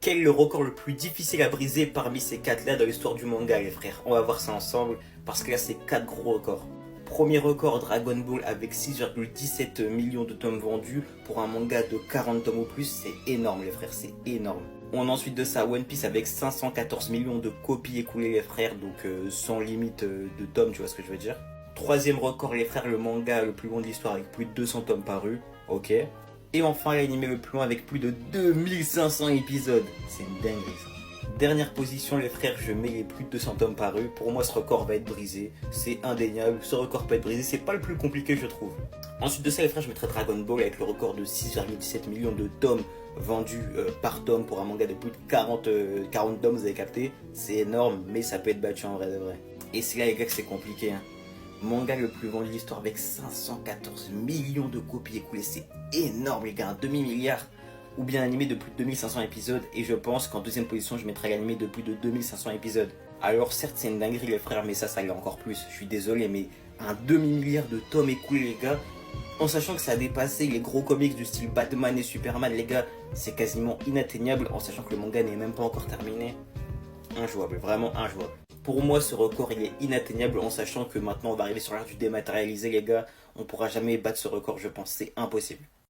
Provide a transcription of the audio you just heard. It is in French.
Quel est le record le plus difficile à briser parmi ces 4 là dans l'histoire du manga, les frères? On va voir ça ensemble parce que là c'est 4 gros records. Premier record, Dragon Ball avec 6,17 millions de tomes vendus pour un manga de 40 tomes ou plus, c'est énorme les frères, c'est énorme. On a ensuite de ça One Piece avec 514 millions de copies écoulées les frères, donc sans limite de tomes, tu vois ce que je veux dire. Troisième record les frères, le manga le plus long de l'histoire avec plus de 200 tomes parus, ok. Et enfin l'animé le plus long avec plus de 2500 épisodes, c'est une dinguerie ça. Dernière position les frères, je mets les plus de 200 tomes parus. Pour moi ce record va être brisé, c'est indéniable, ce record peut être brisé, c'est pas le plus compliqué je trouve. Ensuite de ça les frères, je mettrai Dragon Ball avec le record de 6,17 millions de tomes vendus par tome pour un manga de plus de 40 tomes, vous avez capté. C'est énorme mais ça peut être battu en vrai de vrai. Et c'est là les gars que c'est compliqué hein. Manga le plus vendu de l'histoire avec 514 millions de copies écoulées, c'est énorme les gars, un demi-milliard. Ou bien animé de plus de 2500 épisodes, et je pense qu'en deuxième position je mettrai l'animé de plus de 2500 épisodes. Alors certes c'est une dinguerie les frères, mais ça l'est encore plus, je suis désolé, mais un demi-milliard de tomes écoulés les gars, en sachant que ça a dépassé les gros comics du style Batman et Superman les gars, c'est quasiment inatteignable, en sachant que le manga n'est même pas encore terminé. Injouable, vraiment injouable. Pour moi ce record il est inatteignable, en sachant que maintenant on va arriver sur l'ère du dématérialisé les gars, on pourra jamais battre ce record je pense, c'est impossible.